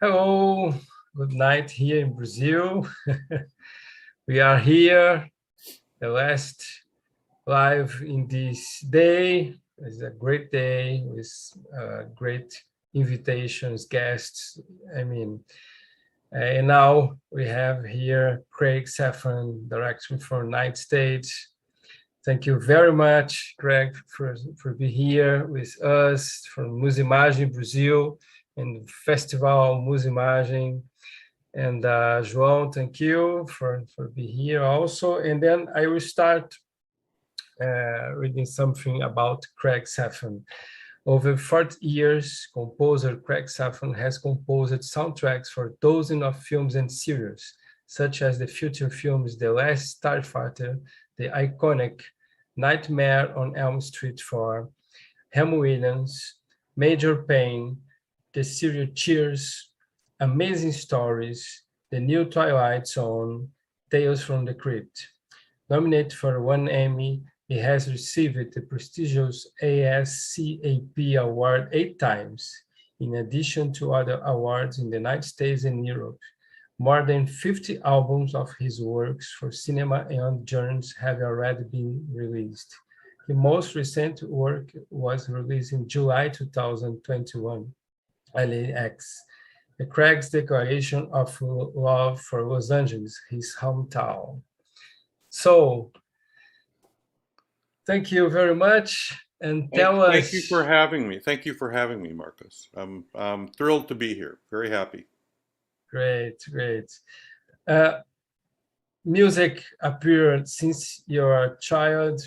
Hello, good night here in Brazil. We are here, the last live in this day. It's a great day with great invitations, guests. And now we have here Craig Saffron, director for Night Stage. Thank you very much, Craig, for being here with us from Musimagem Brazil and Festival Musimagem. And João, thank you for being here also. And then I will start reading something about Craig Saffron. Over 40 years, composer Craig Saffron has composed soundtracks for dozens of films and series, such as the feature films The Last Starfighter, the iconic Nightmare on Elm Street 4, Ham Williams, Major Payne, the series Cheers, Amazing Stories, The New Twilight Zone, Tales from the Crypt. Nominated for one Emmy, he has received the prestigious ASCAP award 8 times, in addition to other awards in the United States and Europe. More than 50 albums of his works for cinema and journals have already been released. His most recent work was released in July 2021, LAX, Craig's declaration of love for Los Angeles, his hometown. So, thank you very much, and tell us. Thank you for having me. Thank you for having me, Marcus. I'm thrilled to be here. Very happy. Great. Music appeared since you're a child.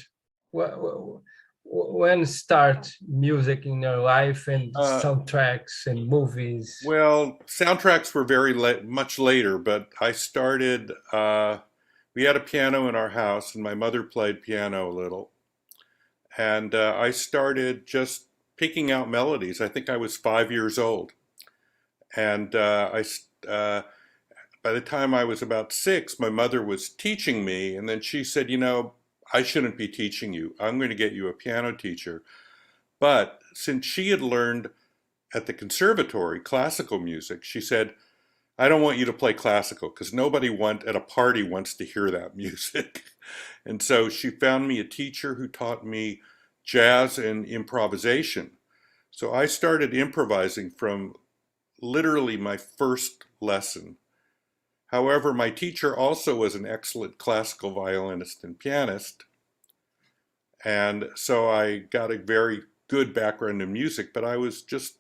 When start music in your life and soundtracks and movies? Well, soundtracks were very much later, but I started. We had a piano in our house, and my mother played piano a little, and I started just picking out melodies. I think I was 5 years old, and by the time I was about 6, my mother was teaching me, and then she said, I shouldn't be teaching you. I'm going to get you a piano teacher. But since she had learned at the conservatory classical music, she said, I don't want you to play classical because nobody at a party wants to hear that music. And so she found me a teacher who taught me jazz and improvisation. So I started improvising from literally my first lesson. However, my teacher also was an excellent classical violinist and pianist. And so I got a very good background in music, but I was just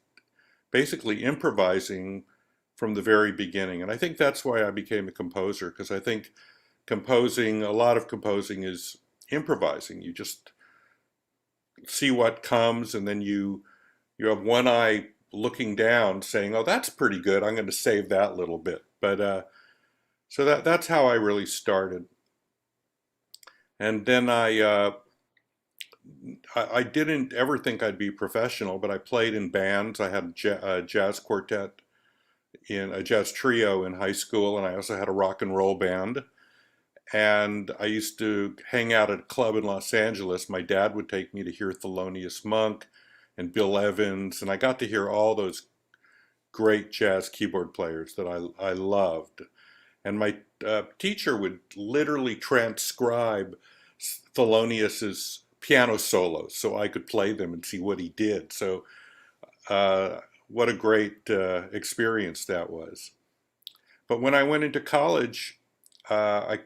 basically improvising from the very beginning. And I think that's why I became a composer, because I think a lot of composing is improvising. You just see what comes, and then you have one eye looking down saying, oh, that's pretty good. I'm going to save that little bit. But so that's how I really started. And then I didn't ever think I'd be professional, but I played in bands. I had a jazz quartet, in a jazz trio in high school, and I also had a rock and roll band. And I used to hang out at a club in Los Angeles. My dad would take me to hear Thelonious Monk and Bill Evans, and I got to hear all those great jazz keyboard players that I loved. And my teacher would literally transcribe Thelonious's piano solos so I could play them and see what he did. So what a great experience that was. But when I went into college, I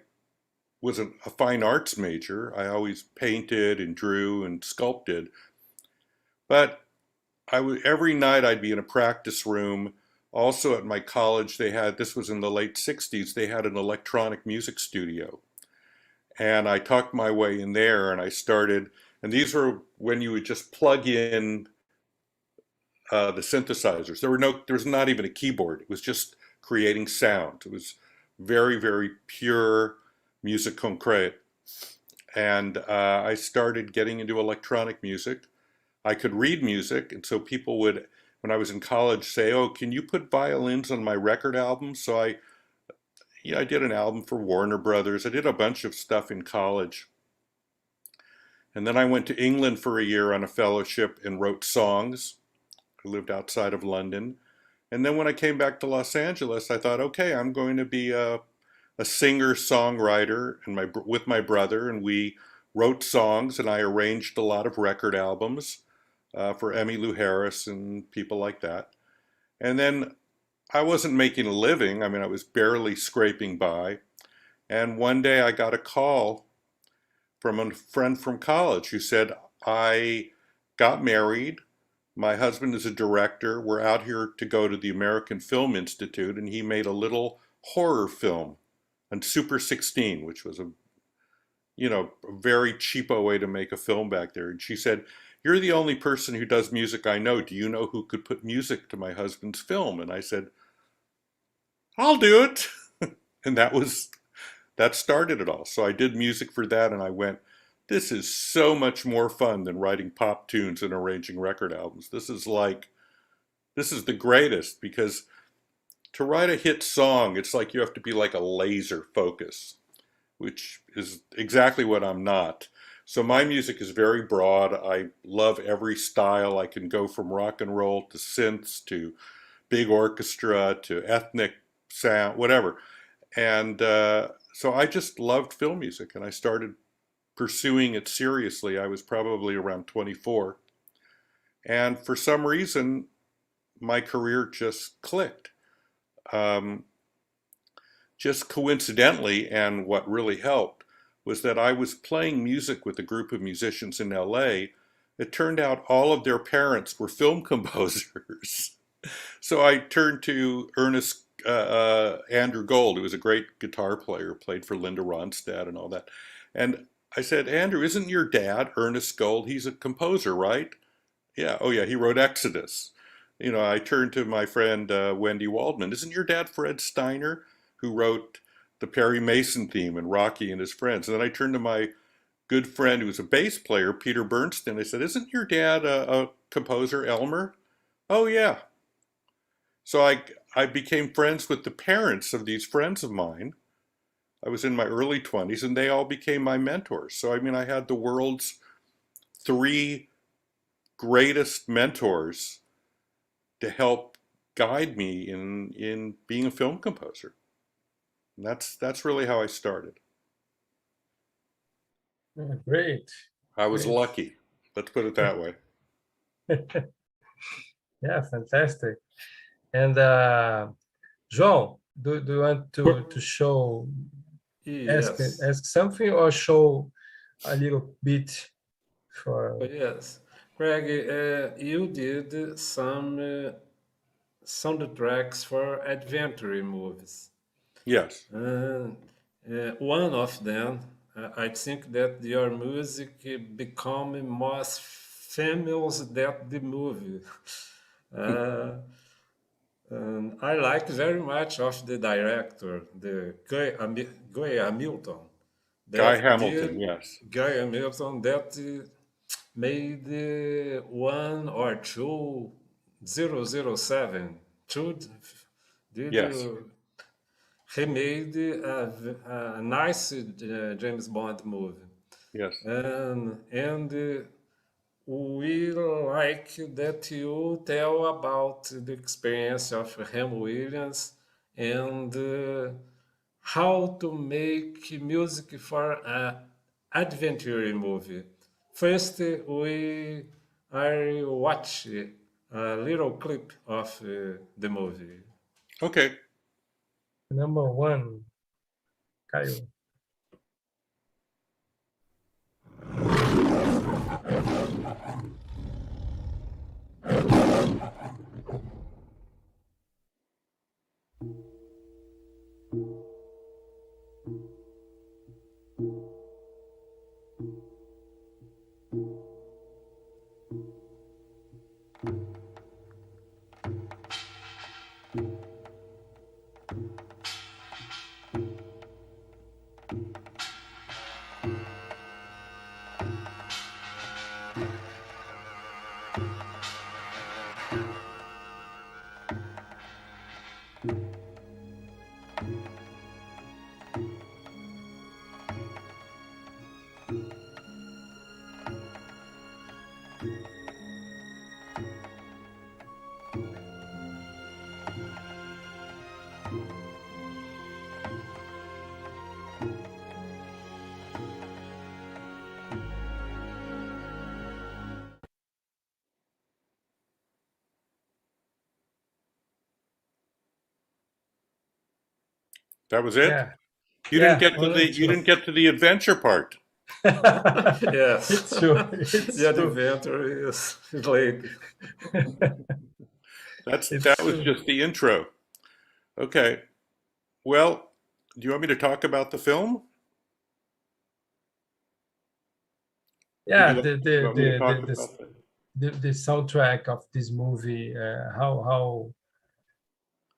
was a fine arts major. I always painted and drew and sculpted. But every night I'd be in a practice room. Also at my college, this was in the late 60s, they had an electronic music studio. And I talked my way in there, and I started, and these were when you would just plug in the synthesizers. There was not even a keyboard. It was just creating sound. It was very, very pure musique concrète. And I started getting into electronic music. I could read music, and so people would, when I was in college, say, oh, can you put violins on my record album? So I did an album for Warner Brothers. I did a bunch of stuff in college. And then I went to England for a year on a fellowship and wrote songs. I lived outside of London. And then when I came back to Los Angeles, I thought, okay, I'm going to be a singer-songwriter and with my brother, and we wrote songs and I arranged a lot of record albums for Emmylou Harris and people like that. And then I wasn't making a living. I mean, I was barely scraping by. And one day I got a call from a friend from college who said, I got married. My husband is a director. We're out here to go to the American Film Institute, and he made a little horror film on Super 16, which was a very cheapo way to make a film back there. And she said, "You're the only person who does music I know. Do you know who could put music to my husband's film?" And I said, "I'll do it." And that started it all. So I did music for that, and I went, this is so much more fun than writing pop tunes and arranging record albums. This is the greatest, because to write a hit song, it's like you have to be like a laser focus, which is exactly what I'm not. So my music is very broad. I love every style. I can go from rock and roll to synths to big orchestra to ethnic sound, whatever. And so I just loved film music, and I started pursuing it seriously. I was probably around 24. And for some reason, my career just clicked. Um, just coincidentally, and what really helped was that I was playing music with a group of musicians in LA. It turned out all of their parents were film composers. So I turned to Ernest Andrew Gold, who was a great guitar player, played for Linda Ronstadt and all that. And I said, Andrew, isn't your dad Ernest Gold? He's a composer, right? Yeah. Oh, yeah. He wrote Exodus. I turned to my friend Wendy Waldman. Isn't your dad Fred Steiner, who wrote the Perry Mason theme and Rocky and his friends? And then I turned to my good friend who was a bass player, Peter Bernstein. I said, isn't your dad a composer, Elmer? Oh, yeah. So I became friends with the parents of these friends of mine. I was in my early 20s, and they all became my mentors. So, I mean, I had the world's three greatest mentors to help guide me in being a film composer. And that's really how I started. Great, I was great. lucky. Let's put it that way. Yeah, fantastic. And João, do you want to show, Yes. ask something, or show a little bit for? Yes. Greg, you did some soundtracks for adventure movies. Yes. One of them, I think that your music become more famous than the movie. Uh, and I like very much of the director, the Guy Hamilton, Guy that Hamilton, did yes. Guy Hamilton that made one or two 007. Two, did Yes. he made a nice James Bond movie, Yes. and we like that you tell about the experience of Ham Williams and how to make music for an adventure movie. First, we are watch a little clip of the movie. Okay. Number one, Caio. That was it? Yeah, You didn't yeah, get to only the you two. didn't get to the adventure part. Yes, It's true. the It's true. adventure is late. That It's was true. just the intro. Okay. Well, do you want me to talk about the film? Would Yeah, you want me to talk about that? the soundtrack of this movie. How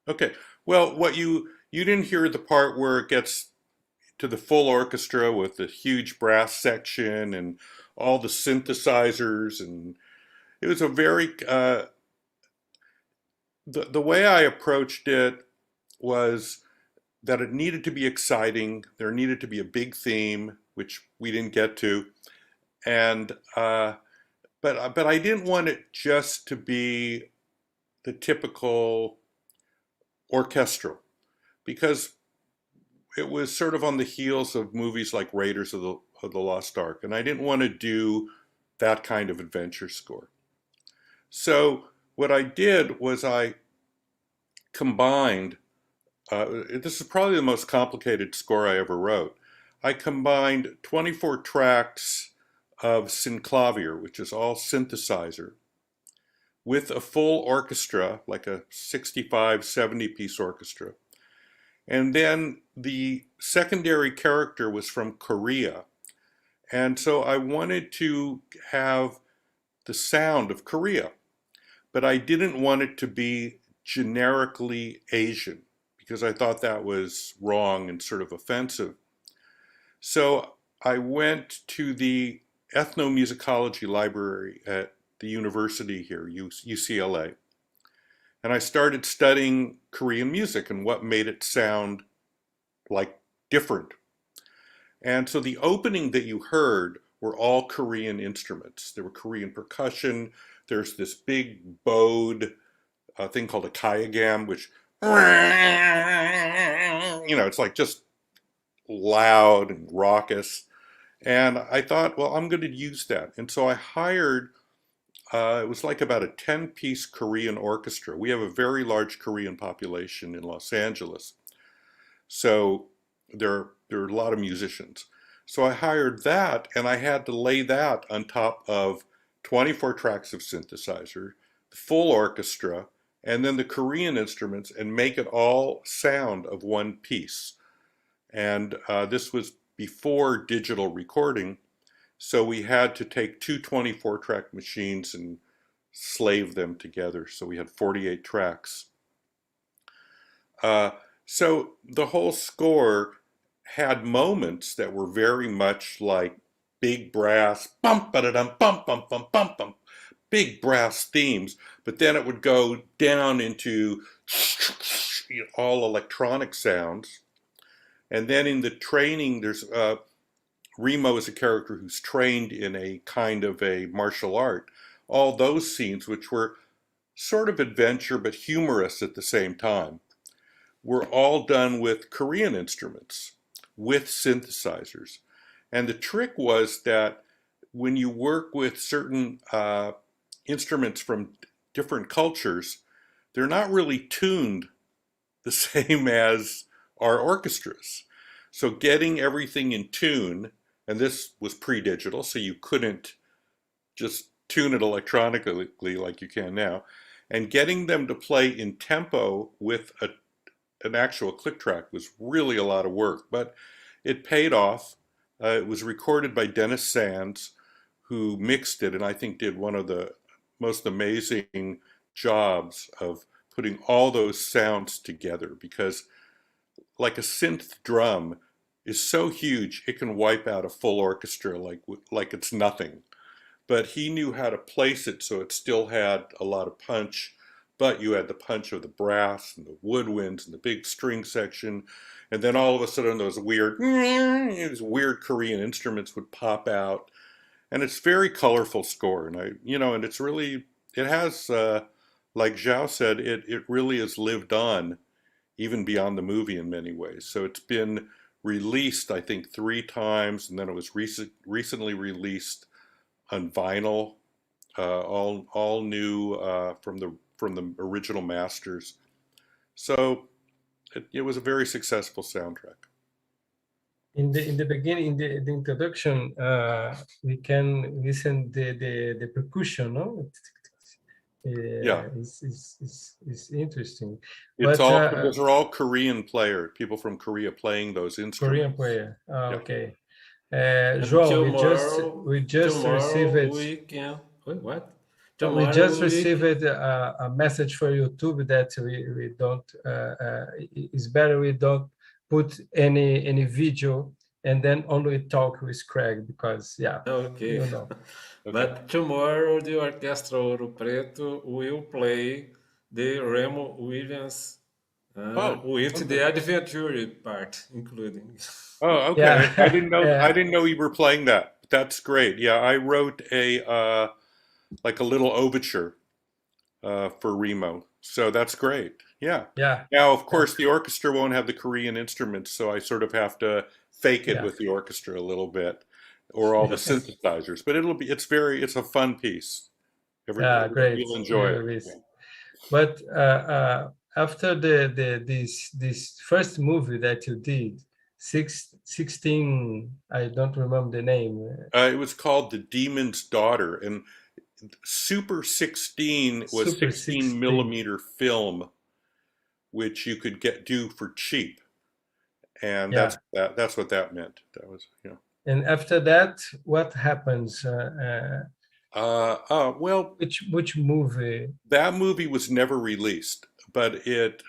Okay. Well, what you didn't hear the part where it gets to the full orchestra with the huge brass section and all the synthesizers, and it was a very the way I approached it was that it needed to be exciting. There needed to be a big theme, which we didn't get to, and but I didn't want it just to be the typical orchestral because it was sort of on the heels of movies like Raiders of the Lost Ark, and I didn't want to do that kind of adventure score. So what I did was I combined. This is probably the most complicated score I ever wrote. I combined 24 tracks of synclavier, which is all synthesizer, with a full orchestra, like a 65, 70 piece orchestra. And then the secondary character was from Korea. And so I wanted to have the sound of Korea, but I didn't want it to be generically Asian because I thought that was wrong and sort of offensive. So I went to the ethnomusicology library at the university here, UCLA, and I started studying Korean music and what made it sound like different. And so the opening that you heard were all Korean instruments. There were Korean percussion. There's this big bowed thing called a kayagam, which, it's like just loud and raucous. And I thought, well, I'm going to use that. And so I hired, it was like about a 10-piece Korean orchestra. We have a very large Korean population in Los Angeles. So there are a lot of musicians. So I hired that and I had to lay that on top of 24 tracks of synthesizer, the full orchestra, and then the Korean instruments and make it all sound of one piece. And this was before digital recording. So we had to take two 24 track machines and slave them together. So we had 48 tracks. Uh, so the whole score had moments that were very much like big brass, bum ba da dum bum bum bum bum bum, big brass themes, but then it would go down into all electronic sounds. And then in the training, there's Remo is a character who's trained in a kind of a martial art. All those scenes, which were sort of adventure but humorous at the same time, were all done with Korean instruments, with synthesizers. And the trick was that when you work with certain instruments from different cultures, they're not really tuned the same as our orchestras. So getting everything in tune, and this was pre-digital, so you couldn't just tune it electronically like you can now, and getting them to play in tempo with an actual click track was really a lot of work, but it paid off. It was recorded by Dennis Sands, who mixed it and I think did one of the most amazing jobs of putting all those sounds together because like a synth drum is so huge it can wipe out a full orchestra like it's nothing. But he knew how to place it so it still had a lot of punch, but you had the punch of the brass and the woodwinds and the big string section, and then all of a sudden those weird Korean instruments would pop out, and it's very colorful score, and and it's really it has like Zhao said, it really has lived on even beyond the movie in many ways. So it's been released, I think, 3 times, and then it was recently released on vinyl, all new from the original masters. So it was a very successful soundtrack. In the beginning, the introduction, we can listen the percussion, no? Yeah, It's interesting, it's but all those are all Korean players, people from Korea playing those Korean instruments. player. Yeah. Okay. And João, tomorrow, we just tomorrow received we can. Wait, what? we just Tomorrow we received can. a message for YouTube that we don't. It's better we don't put any video and then only talk with Craig because yeah, Okay. you know. Okay. But tomorrow the Orquestra Ouro Preto will play the Remo Williams Oh, with okay. the adventure part including. Oh, okay. I Yeah, didn't know. I yeah, didn't know you were playing that. That's great. Yeah, I wrote a like a little overture for Remo, so that's great. Yeah. yeah, Now, of yeah, course, the orchestra won't have the Korean instruments, so I sort of have to fake it yeah. with the orchestra a little bit, or all the Yes. synthesizers. But it's a fun piece. Yeah, great. You'll enjoy it. Luis. But after this first movie that you did, 16, I don't remember the name. It was called The Demon's Daughter, and Super 16 was Super 16 16. millimeter film, which you could do for cheap, and Yeah. that's what that meant. That was, you know. And after that, what happens? Well, Which movie? that movie was never released, but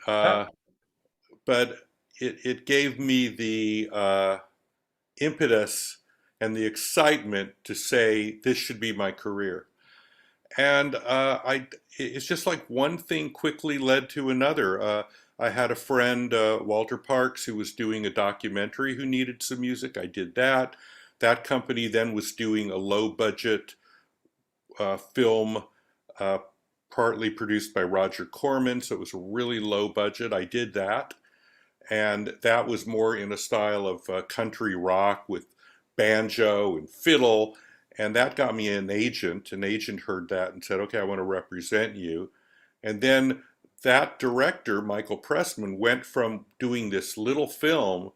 Ah, it gave me the impetus and the excitement to say this should be my career. And it's just like one thing quickly led to another. I had a friend, Walter Parks, who was doing a documentary who needed some music. I did that. That company then was doing a low budget film, uh, partly produced by Roger Corman, so it was a really low budget. I did that, and that was more in a style of country rock with banjo and fiddle, and that got me an agent. An agent heard that and said, "Okay, I want to represent you." And then that director, Michael Pressman, went from doing this little film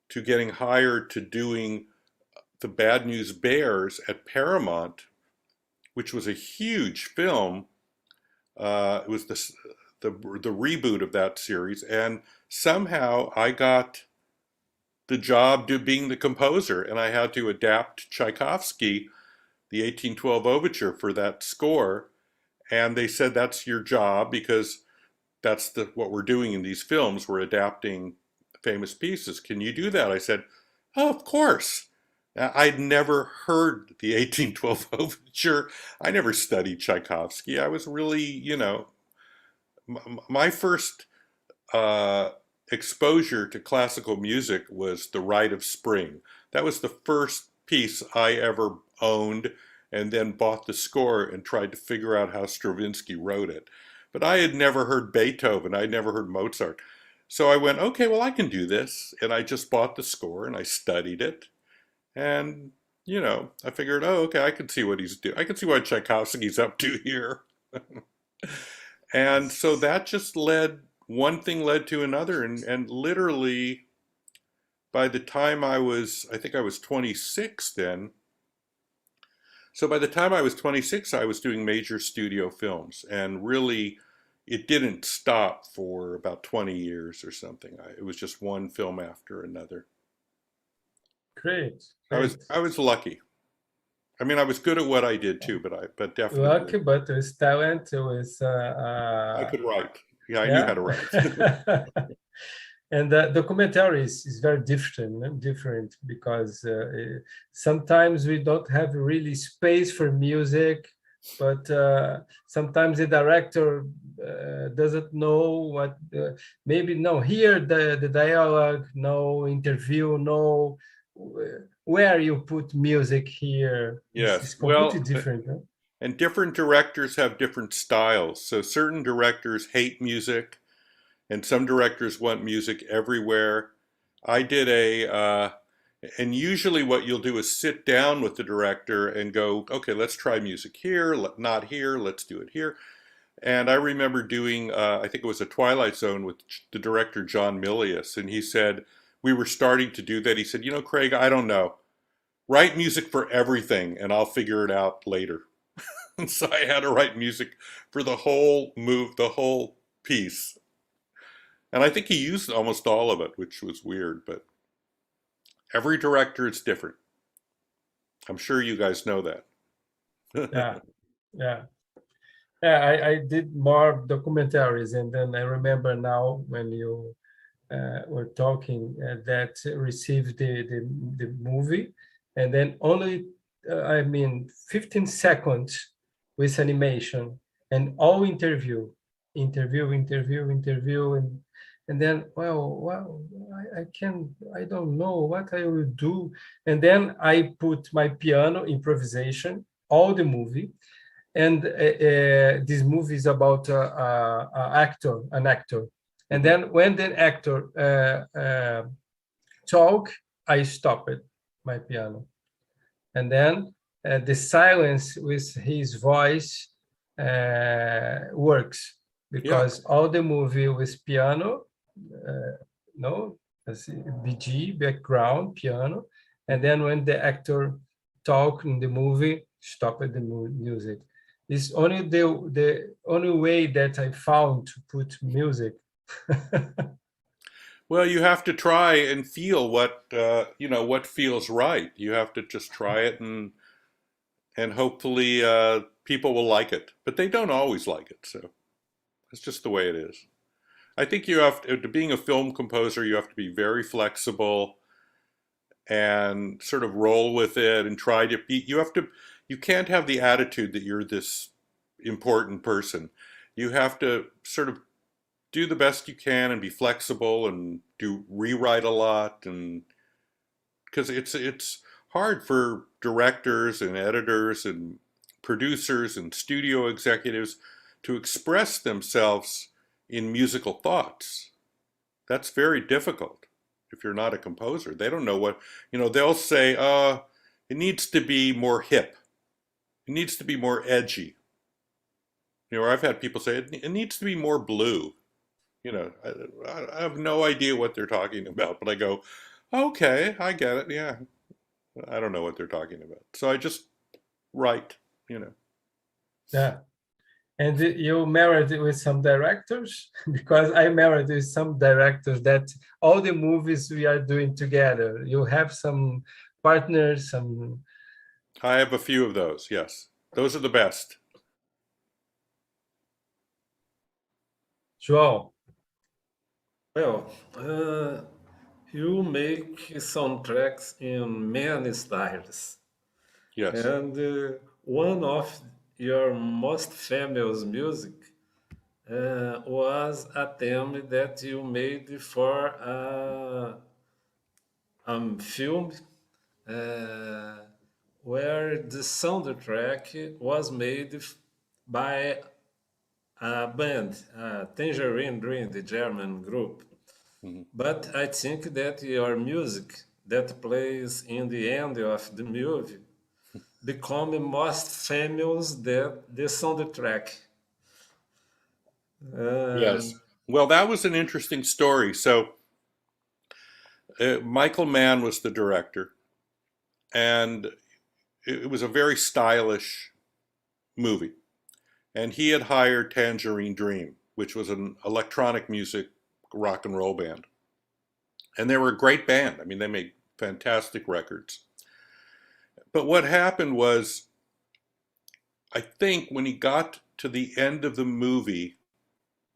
to getting hired to doing The Bad News Bears at Paramount, which was a huge film. It was the reboot of that series, and somehow I got the job to being the composer, and I had to adapt Tchaikovsky, the 1812 overture, for that score. And they said, that's your job, because that's what we're doing in these films. We're adapting famous pieces. Can you do that? I said, oh, of course. I'd never heard the 1812 overture. I never studied Tchaikovsky. I was really, my first uh, exposure to classical music was The Rite of Spring. That was the first piece I ever owned, and then bought the score and tried to figure out how Stravinsky wrote it. But I had never heard Beethoven, I'd never heard Mozart. So I went, okay, well, I can do this. And I just bought the score and I studied it. And, I figured, oh, okay, I can see what he's doing. I can see what Tchaikovsky's up to here. And so that just one thing led to another. And literally, by the time I think I was 26 then. So by the time I was 26, I was doing major studio films. And really, it didn't stop for about 20 years or something. It was just one film after another. great, I was great. I was lucky. I mean, I was good at what I did too, but definitely Lucky, but with talent, with I could write. Yeah, I knew how yeah. to write. And the documentary is very different because sometimes we don't have really space for music, but sometimes the director doesn't know what maybe no here the dialogue, no interview, no where you put music here is Yes. completely Well, different. Huh? and different directors have different styles. So certain directors hate music, and some directors want music everywhere. I did and usually what you'll do is sit down with the director and go, okay, let's try music here, not here, let's do it here. And I remember doing, I think it was a Twilight Zone with the director John Milius, and he said, we were starting to do that. He said, you know, Craig, I don't know. Write music for everything, and I'll figure it out later. And so I had to write music for the whole the whole piece. And I think he used almost all of it, which was weird, but every director is different. I'm sure you guys know that. Yeah, yeah. Yeah, I did more documentaries, and then I remember now when you were talking that received the movie, and then only, I mean, 15 seconds with animation, and all interview, and then, well, I don't know what I will do. And then I put my piano improvisation, all the movie, and this movie is about an actor. And Mhm. then when the actor talk, I stop it, my piano. And then the silence with his voice works, Yeah, because all the movie with piano, no, BG, background, piano. And then when the actor talk in the movie, stop at the music. It's only the only way that I found to put music. well, you have to try and feel what what feels right. You have to just try it, and hopefully people will like it. But they don't always like it, so it's just the way it is. I think you have to being a film composer, you have to be very flexible and sort of roll with it and try to be. You can't have the attitude that you're this important person. You have to sort of do the best you can and be flexible and do rewrite a lot, and because it's hard for directors and editors and producers and studio executives to express themselves in musical thoughts. That's very difficult if you're not a composer. They don't know what, they'll say, it needs to be more hip. It needs to be more edgy. Or I've had people say it needs to be more blue. I have no idea what they're talking about, but I go, okay, I get it. Yeah, I don't know what they're talking about. So I just write, you know. Yeah. And you married with some directors? Because I married with some directors that all the movies we are doing together, you have some partners, some. I have a few of those, yes. Those are the best. João. Well, you make soundtracks in many styles, Yes. and one of your most famous music was a theme that you made for a film uh, where the soundtrack was made by a band, Tangerine Dream, the German group. Mhm. But I think that your music that plays in the end of the movie become most famous than the soundtrack. Uh, Yes. Well, that was an interesting story. So, Michael Mann was the director, and it was a very stylish movie. And he had hired Tangerine Dream, which was an electronic music rock and roll band. And they were a great band. I mean, they made fantastic records. But what happened was, I think when he got to the end of the movie,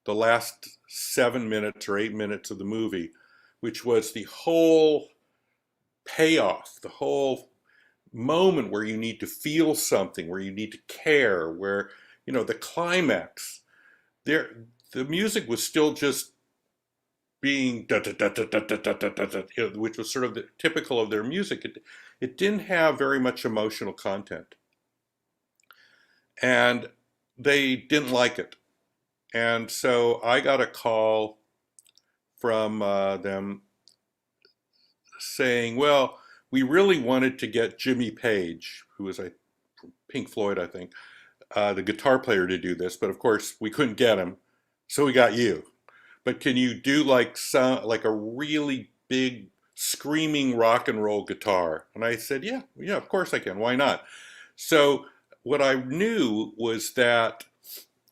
the last 7 minutes or 8 minutes of the movie, which was the whole payoff, the whole moment where you need to feel something, where you need to care, where, the climax, there, the music was still just being da da da da da da da da da, which was sort of typical of their music. It didn't have very much emotional content, and they didn't like it. And so I got a call from them saying, well, we really wanted to get Jimmy Page, who was Pink Floyd, I think, the guitar player to do this, but of course we couldn't get him, so we got you. But can you do like a really big screaming rock and roll guitar? And I said, yeah, yeah, of course I can. Why not? So what I knew was that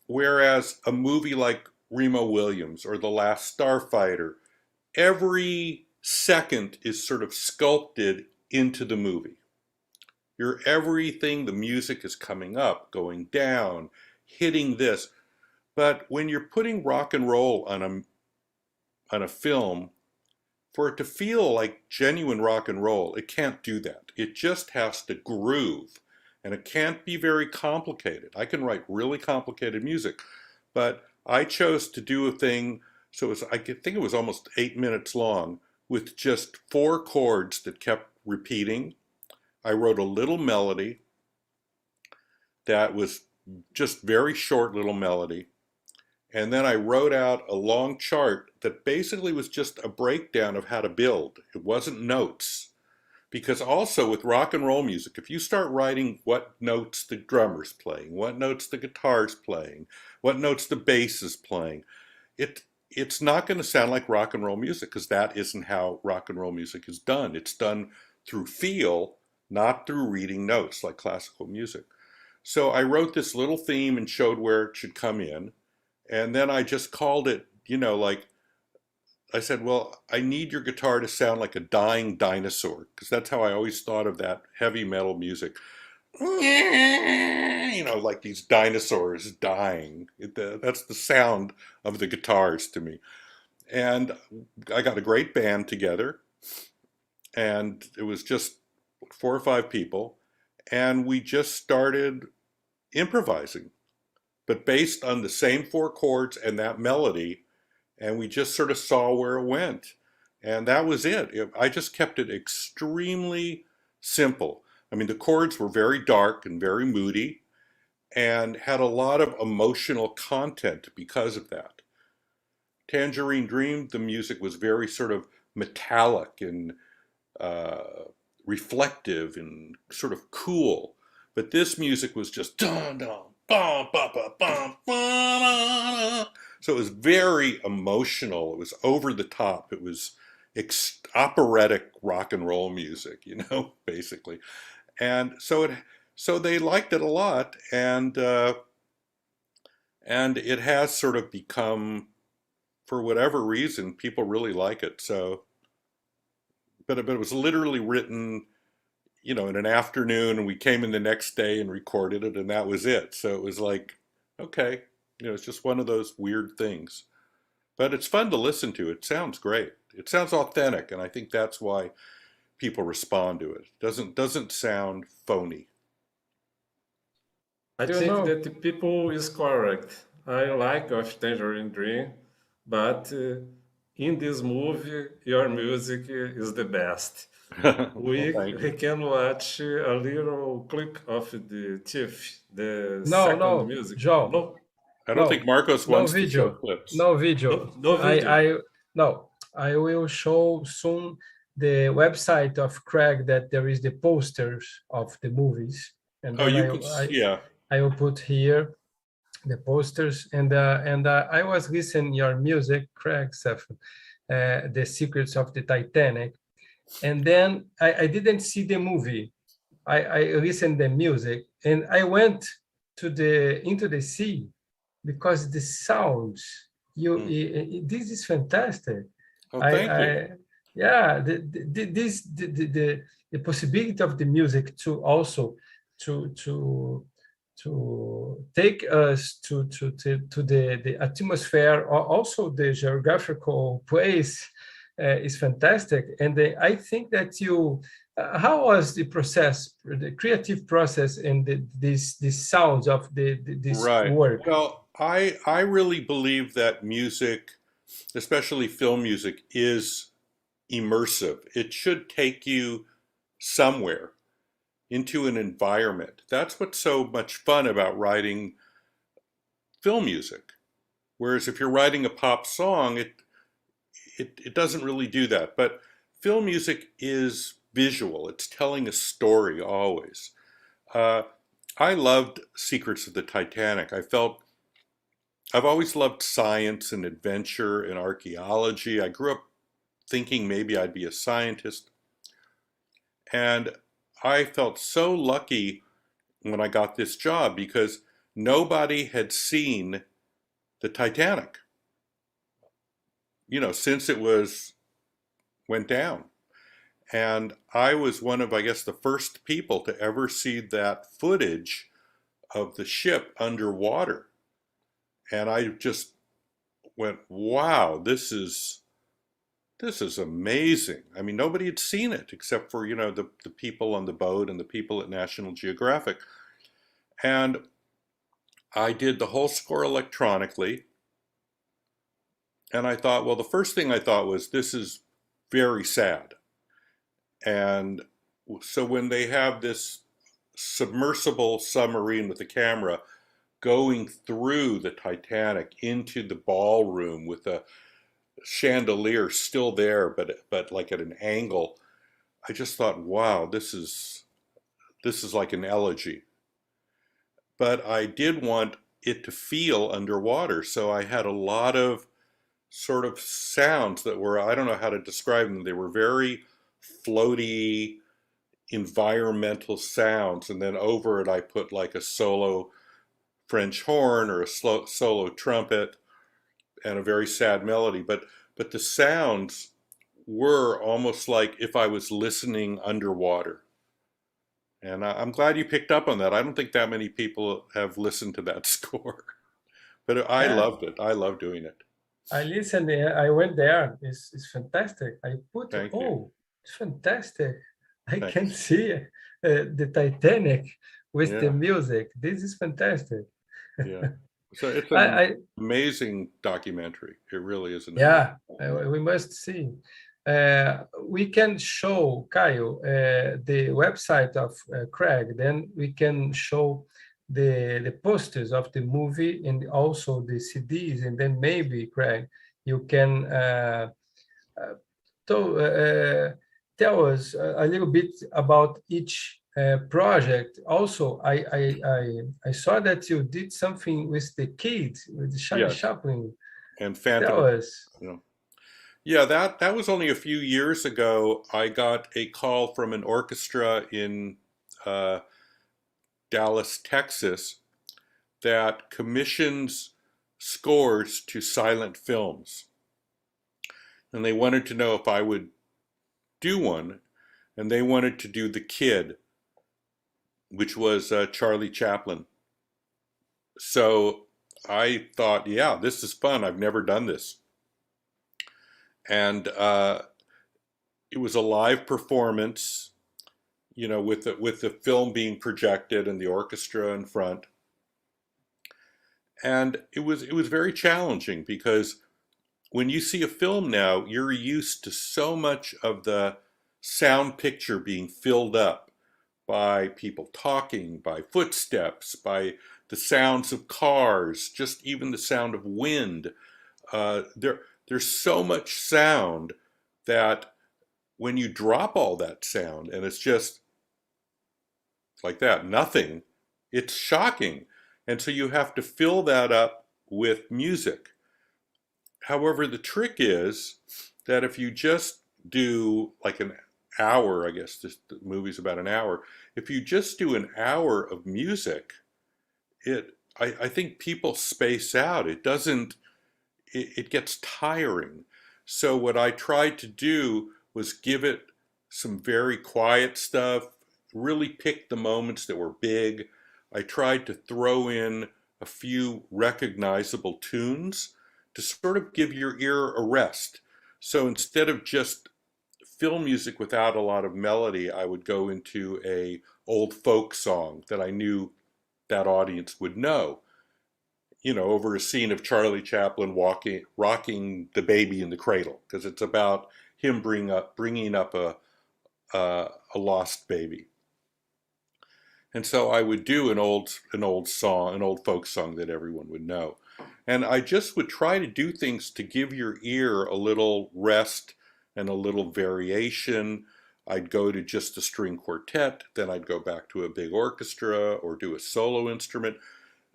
whereas a movie like Remo Williams or The Last Starfighter, every second is sort of sculpted into the movie. Your everything, the music is coming up, going down, hitting this. But when you're putting rock and roll on a film, for it to feel like genuine rock and roll, it can't do that. It just has to groove. And it can't be very complicated. I can write really complicated music, but I chose to do a thing, so I think it was almost 8 minutes long, with just 4 chords that kept repeating. I wrote a little melody that was just very short little melody. And then I wrote out a long chart that basically was just a breakdown of how to build. It wasn't notes. Because also with rock and roll music, if you start writing what notes the drummer's playing, what notes the guitar's playing, what notes the bass is playing, it's not going to sound like rock and roll music, because that isn't how rock and roll music is done. It's done through feel, not through reading notes like classical music. So I wrote this little theme and showed where it should come in. And then I just called it, like I said, well, I need your guitar to sound like a dying dinosaur, because that's how I always thought of that heavy metal music. Like these dinosaurs dying. That's the sound of the guitars to me. And I got a great band together, and it was just 4 or 5 people, and we just started improvising, but based on the same 4 chords and that melody. And we just sort of saw where it went. And that was it. I just kept it extremely simple. I mean, the chords were very dark and very moody and had a lot of emotional content because of that. Tangerine Dream, the music was very sort of metallic and reflective and sort of cool. But this music was just dun dun bum bum bum bum bum. So it was very emotional. It was over the top. It was operatic rock and roll music, basically. And so they liked it a lot, and it has sort of become, for whatever reason, people really like it. So, but it was literally written, in an afternoon, and we came in the next day and recorded it, and that was it. So it was like, okay. It's just one of those weird things. But it's fun to listen to. It sounds great. It sounds authentic, and I think that's why people respond to it. Doesn't sound phony. I You think know, that the people is correct. I like of Tangerine Dream, but in this movie, your music is the best. Well, We thank we you. can watch a little clip of the Tiff, the no, second no, music. João, No, I don't think no, Marcos no wants to show video, clips. no video. no video. I no, I will show soon the website of Craig that there is the posters of the movies, and Oh, then you could, yeah. I will put here the posters, and I was listening your music, Craig Stephen, The Secrets of the Titanic, and then I didn't see the movie. I listened the music, and I went to the into the sea because the sounds. Mm. This is fantastic. Oh, I, thank you. I yeah, the possibility of the music to also to take us to the atmosphere, or also the geographical place, is fantastic. And I think that how was the process, the creative process, and these sounds of this Right. work? Well, I really believe that music, especially film music, is immersive. It should take you somewhere, into an environment. That's what's so much fun about writing film music. Whereas if you're writing a pop song, it doesn't really do that. But film music is visual. It's telling a story always. Uh, I loved Secrets of the Titanic. I've always loved science and adventure and archaeology. I grew up thinking maybe I'd be a scientist. And I felt so lucky when I got this job because nobody had seen the Titanic, since went down. And I was one of, I guess, the first people to ever see that footage of the ship underwater. And I just went, wow, this is amazing. I mean, nobody had seen it except for, the people on the boat and the people at National Geographic. And I did the whole score electronically. And I thought, well, the first thing I thought was, this is very sad. And so when they have this submersible submarine with a camera going through the Titanic into the ballroom with a chandelier still there, but like at an angle, I just thought, wow, this is like an elegy. But I did want it to feel underwater, so I had a lot of sort of sounds that were, I don't know how to describe them. They were very floaty, environmental sounds, and then over it I put like a solo French horn or a solo trumpet and a very sad melody. But the sounds were almost like if I was listening underwater. And I'm glad you picked up on that. I don't think that many people have listened to that score, but I Yeah, loved it. I love doing it. I listened. I went there. It's fantastic. I put, Thank you. oh, it's fantastic. I can Thanks. see the Titanic with the Yeah, music. This is fantastic. yeah. So it's an I amazing documentary. It really is an amazing Yeah, documentary. we must see. We can show Kyle the website of Craig. Then we can show the posters of the movie and also the CDs. And then maybe Craig, you can uh, to, tell us a little bit about each project. Also, I saw that you did something with the kids, with Charlie Yes, Chaplin. and Phantom Tell of us. you know. Yeah, that was only a few years ago. I got a call from an orchestra in uh, Dallas, Texas, that commissions scores to silent films, and they wanted to know if I would do one, and they wanted to do The Kid, which was Charlie Chaplin. So I thought, yeah, this is fun. I've never done this, and it was a live performance, with the film being projected and the orchestra in front. And it was very challenging because when you see a film now, you're used to so much of the sound picture being filled up by people talking, by footsteps, by the sounds of cars, just even the sound of wind. There's so much sound that when you drop all that sound and it's just like that, nothing, it's shocking. And so you have to fill that up with music. However, the trick is that if you just do like an hour, I guess the movie's about an hour, if you just do an hour of music, I think people space out. It gets tiring. So what I tried to do was give it some very quiet stuff, really pick the moments that were big. I tried to throw in a few recognizable tunes to sort of give your ear a rest. So instead of just film music without a lot of melody, I would go into a old folk song that I knew that audience would know, over a scene of Charlie Chaplin rocking the baby in the cradle, because it's about him bringing up a lost baby. And so I would do an old song, an old folk song that everyone would know. And I just would try to do things to give your ear a little rest and a little variation. I'd go to just a string quartet, then I'd go back to a big orchestra or do a solo instrument.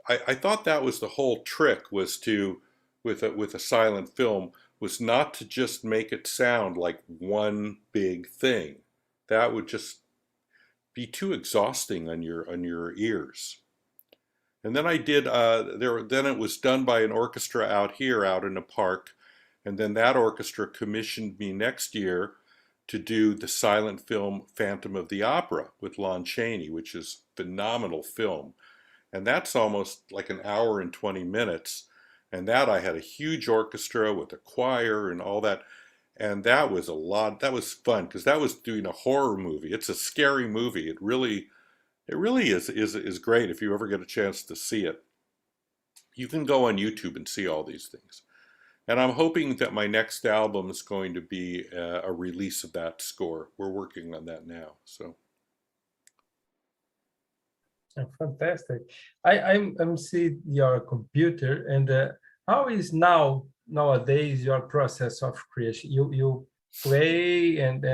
I thought that was the whole trick, was to, with a silent film, was not to just make it sound like one big thing. That would just be too exhausting on your ears. And then I did then it was done by an orchestra out here, out in a park, and then that orchestra commissioned me next year to do the silent film Phantom of the Opera with Lon Chaney, which is a phenomenal film. And that's almost like an hour and 20 minutes. And that I had a huge orchestra with a choir and all that. And that was a lot. That was fun because that was doing a horror movie. It's a scary movie. It really is great if you ever get a chance to see it. You can go on YouTube and see all these things. And I'm hoping that my next album is going to be a release of that score. We're working on that now. So. Oh, fantastic. I'm seeing your computer, and how is nowadays your process of creation? You play and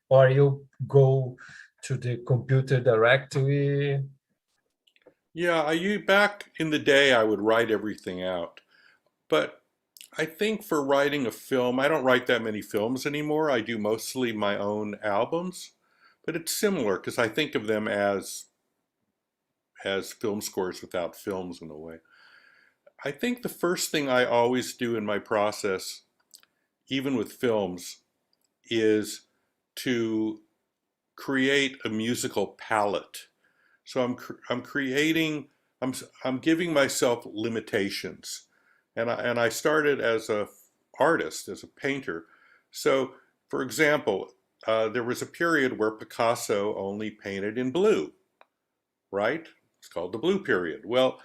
or you go to the computer directly? Yeah, back in the day, I would write everything out. But I think for writing a film, I don't write that many films anymore. I do mostly my own albums, but it's similar because I think of them as film scores without films in a way. I think the first thing I always do in my process, even with films, is to create a musical palette. So I'm creating, I'm giving myself limitations. And I started as a artist, as a painter. So, for example, there was a period where Picasso only painted in blue, right? It's called the blue period. Well,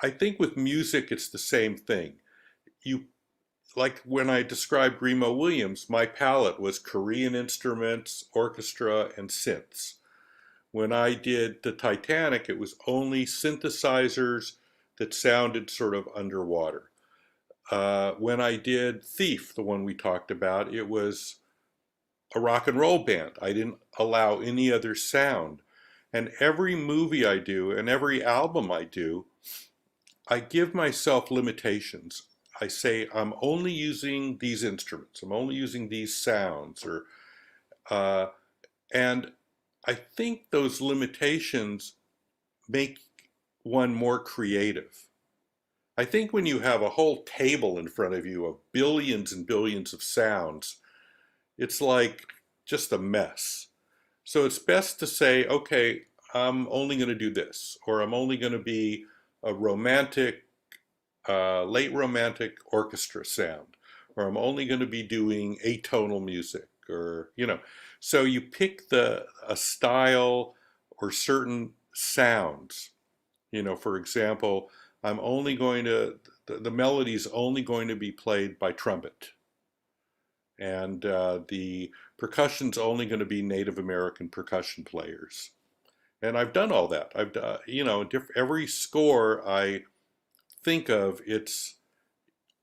I think with music, it's the same thing. You, like when I described Remo Williams, my palette was Korean instruments, orchestra, and synths. When I did the Titanic, it was only synthesizers that sounded sort of underwater. When I did Thief, the one we talked about, it was a rock and roll band. I didn't allow any other sound. And every movie I do and every album I do, I give myself limitations. I say, I'm only using these instruments, I'm only using these sounds, uh, and I think those limitations make one more creative. I think when you have a whole table in front of you of billions and billions of sounds, it's like just a mess. So it's best to say, okay, I'm only going to do this, or I'm only going to be a romantic, late romantic orchestra sound, or I'm only going to be doing atonal music, or, so you pick a style or certain sounds. For example, the melody is only going to be played by trumpet. And the percussion's only going to be Native American percussion players. And I've done all that. I've done, every score I think of, it's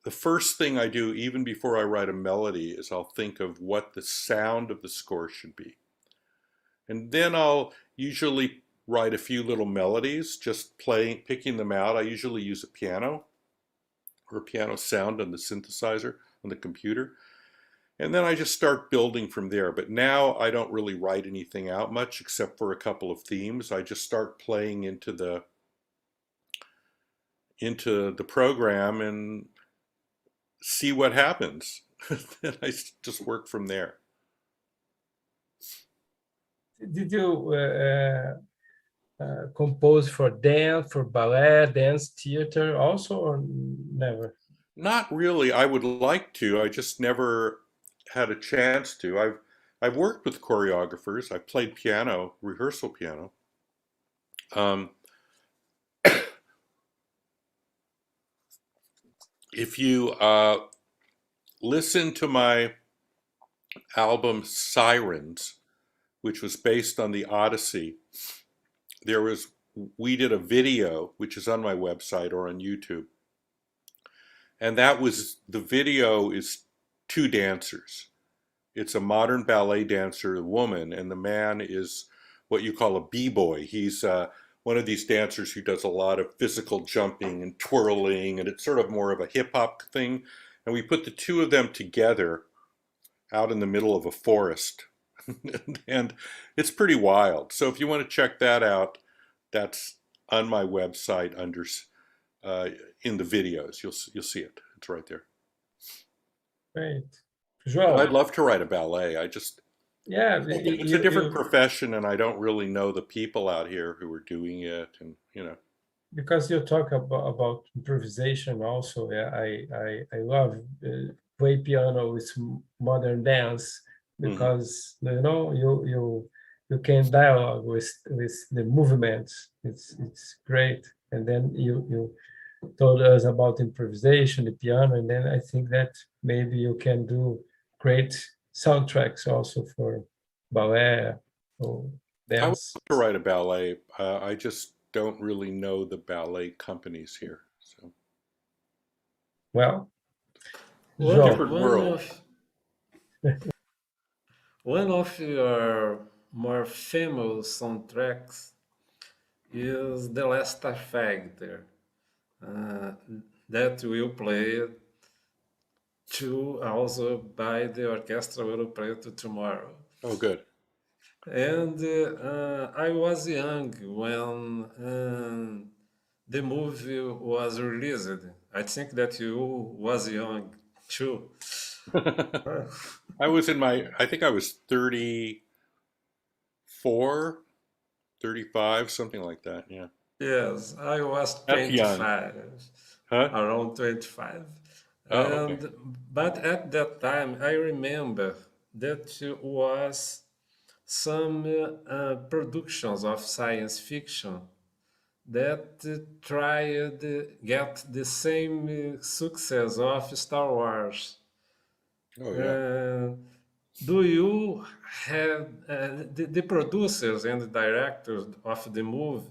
the first thing I do, even before I write a melody, is I'll think of what the sound of the score should be. And then I'll usually write a few little melodies, just picking them out. I usually use a piano or a piano sound on the synthesizer on the computer. And then I just start building from there. But now I don't really write anything out much except for a couple of themes. I just start playing into the program and see what happens. And I just work from there. Did you compose for dance, for ballet, dance, theater also, or never? Not really. I would like to. I just never had a chance to. I've worked with choreographers. I've played piano, rehearsal piano. If you listen to my album Sirens, which was based on the Odyssey, we did a video, which is on my website or on YouTube. And the video is two dancers. It's a modern ballet dancer, woman, and the man is what you call a b-boy. He's one of these dancers who does a lot of physical jumping and twirling, and it's sort of more of a hip hop thing. And we put the two of them together out in the middle of a forest, and it's pretty wild. So if you want to check that out, that's on my website under uh, in the videos. You'll see it. It's right there. Great. But I'd João, love to write a ballet. I just yeah, it's a different profession, and I don't really know the people out here who are doing it, and because you talk about improvisation also, yeah, I love play piano with modern dance Mhm. because you can dialogue with the movements. It's great. And then you told us about improvisation, the piano, and then I think that maybe you can do great soundtracks also for ballet or I would dance. love to write a ballet. I just don't really know the ballet companies here. So Well, One, João, different one world. of one of your more famous soundtracks is The Last Factor, uh, that will play to also by the Orchestra Ouro Preto tomorrow. Oh, good. And I was young when the movie was released. I think that you was young too. I was in my, I think I was 34, 35, something like that. Yeah. Yes, I was That's young. 25, Huh? around 25. Oh, okay. And but at that time, I remember that was some productions of science fiction that tried get the same success of Star Wars. Oh, yeah. Uh, do you have the producers and the directors of the movie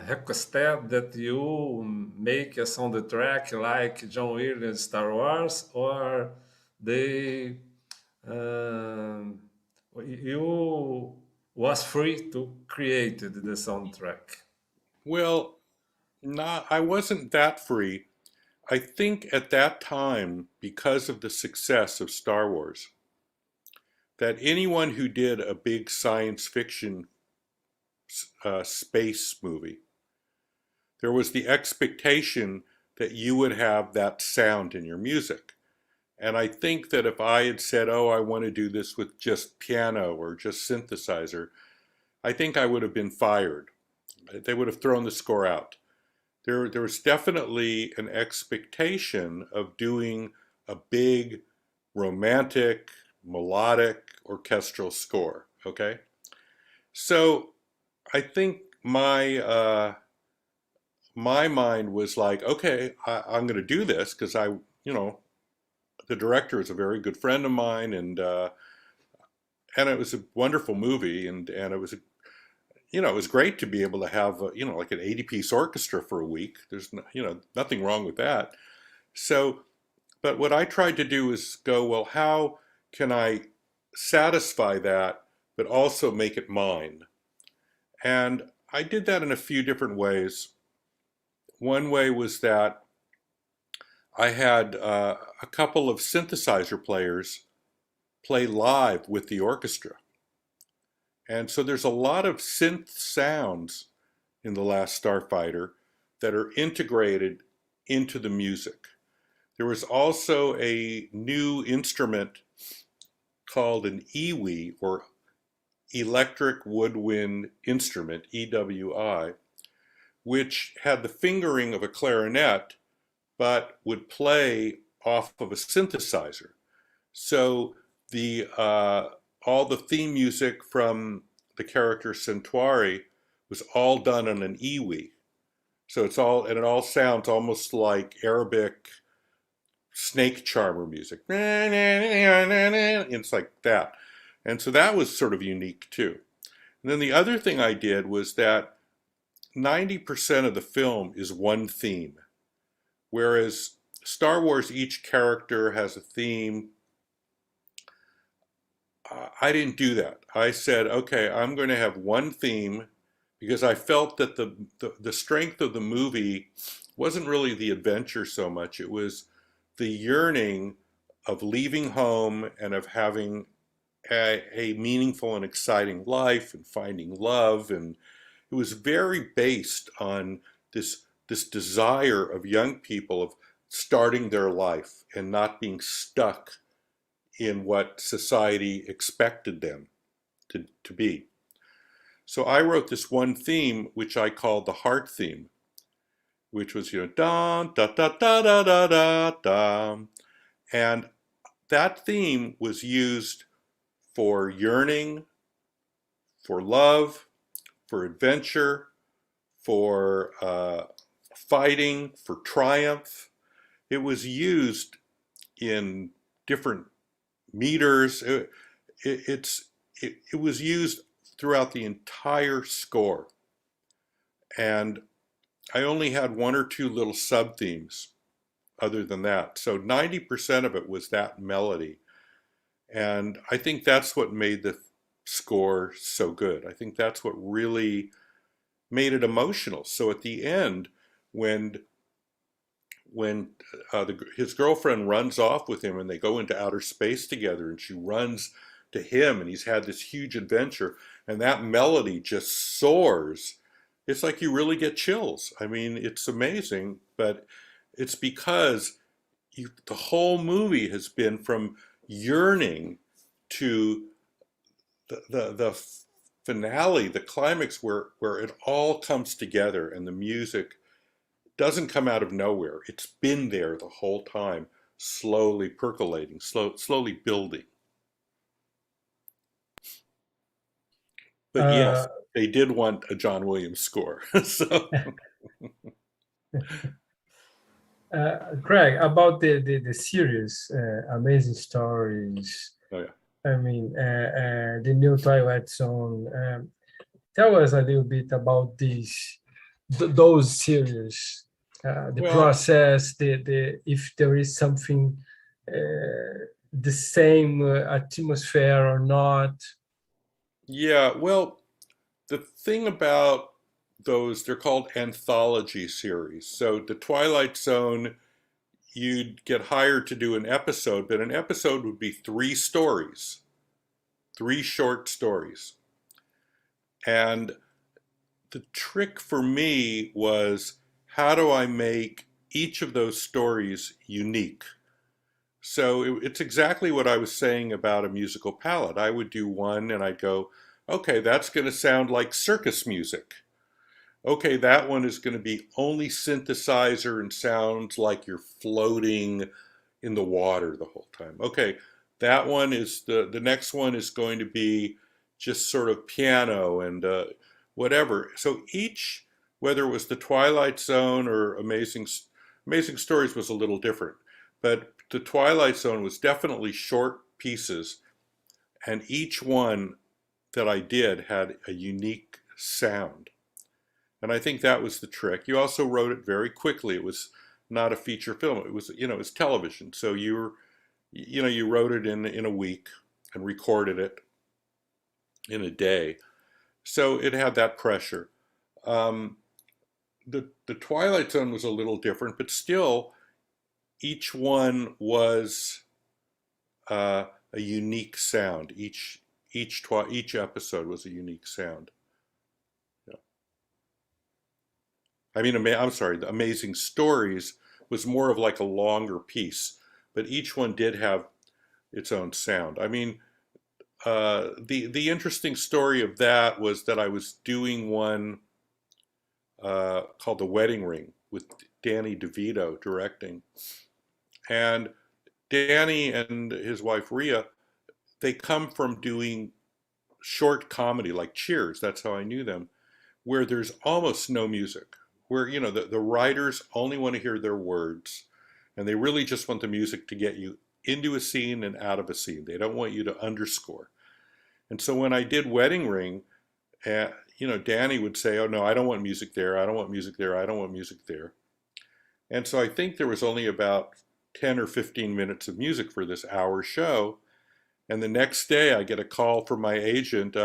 requested that you make a soundtrack like John Williams Star Wars, or they um, you was free to create the soundtrack? Well, not, I wasn't that free. I think at that time, because of the success of Star Wars, that anyone who did a big science fiction space movie, there was the expectation that you would have that sound in your music. And I think that if I had said, oh, I want to do this with just piano or just synthesizer, I think I would have been fired. They would have thrown the score out. There was definitely an expectation of doing a big romantic, melodic, orchestral score. Okay? So I think my mind was like, okay, I'm going to do this because the director is a very good friend of mine, and it was a wonderful movie, and it was it was great to be able to have like an 80-piece orchestra for a week. There's nothing wrong with that. So, but what I tried to do is go, well, how can I satisfy that, but also make it mine? And I did that in a few different ways. One way was that I had a couple of synthesizer players play live with the orchestra. And so there's a lot of synth sounds in The Last Starfighter that are integrated into the music. There was also a new instrument called an EWI, or Electric Woodwind Instrument, EWI, which had the fingering of a clarinet but would play off of a synthesizer. So the all the theme music from the character Centauri was all done on an iwi. So it all sounds almost like Arabic snake charmer music. It's like that. And so that was sort of unique too. And then the other thing I did was that 90% of the film is one theme, whereas Star Wars, each character has a theme. I didn't do that. I said, okay, I'm going to have one theme because I felt that the strength of the movie wasn't really the adventure so much. It was the yearning of leaving home and of having a meaningful and exciting life and finding love. And it was very based on this desire of young people of starting their life and not being stuck in what society expected them to be. So I wrote this one theme, which I called the heart theme, which was, da da da da da da da da. And that theme was used for yearning, for love, for adventure, for fighting, for triumph. It was used in different meters. It was used throughout the entire score. And I only had one or two little sub themes other than that. So 90% of it was that melody. And I think that's what made the score so good. I think that's what really made it emotional. So at the end, when his girlfriend runs off with him and they go into outer space together and she runs to him and he's had this huge adventure and that melody just soars, it's like you really get chills. I mean, it's amazing, but it's because the whole movie has been from yearning to the finale, the climax where it all comes together and the music doesn't come out of nowhere. It's been there the whole time, slowly percolating, slowly building. But yes, Uh, they did want a John Williams score. So Greg, about the series, Amazing Stories, oh yeah. I mean, the new Twilight Zone. Tell us a little bit about those series, the Well, process, the if there is something the same atmosphere or not. yeah, well, the thing about those, they're called anthology series. So the Twilight Zone, you'd get hired to do an episode, but an episode would be three stories, three short stories. And the trick for me was, how do I make each of those stories unique? So it's exactly what I was saying about a musical palette. I would do one and I'd go, okay, that's going to sound like circus music. Okay, that one is going to be only synthesizer and sounds like you're floating in the water the whole time. Okay, that one is the next one is going to be just sort of piano and whatever. So each, whether it was the Twilight Zone or Amazing Stories, was a little different, but the Twilight Zone was definitely short pieces, and each one that I did had a unique sound. And I think that was the trick. You also wrote it very quickly. It was not a feature film. It was, it was television. So you wrote it in a week and recorded it in a day. So it had that pressure. Um, the Twilight Zone was a little different, but still, each one was a unique sound. Each episode was a unique sound. Yeah. I mean, I'm sorry, the Amazing Stories was more of like a longer piece, but each one did have its own sound. I mean, the interesting story of that was that I was doing one called The Wedding Ring with Danny DeVito directing, and Danny and his wife Rhea, they come from doing short comedy like Cheers. That's how I knew them, where there's almost no music, where the writers only want to hear their words, and they really just want the music to get you into a scene and out of a scene. They don't want you to underscore. And so when I did Wedding Ring, Danny would say, "Oh no, I don't want music there. I don't want music there. I don't want music there." And so I think there was only about 10 or 15 minutes of music for this hour show. And the next day I get a call from my agent.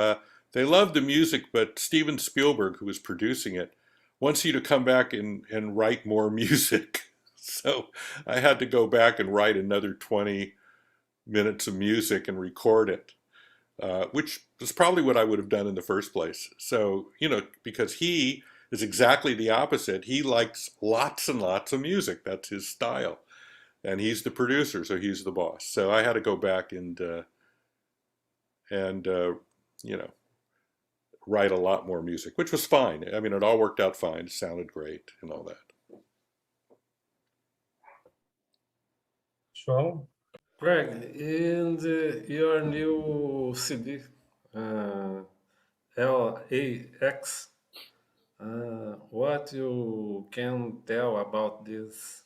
They love the music, but Steven Spielberg, who was producing it, wants you to come back and write more music. So I had to go back and write another 20 minutes of music and record it, which was probably what I would have done in the first place. So, because he is exactly the opposite. He likes lots and lots of music. That's his style. And he's the producer, so he's the boss. So I had to go back and write a lot more music, which was fine. I mean, it all worked out fine. It sounded great and all that. João? Greg, in your new CD, LAX, what you can tell about this?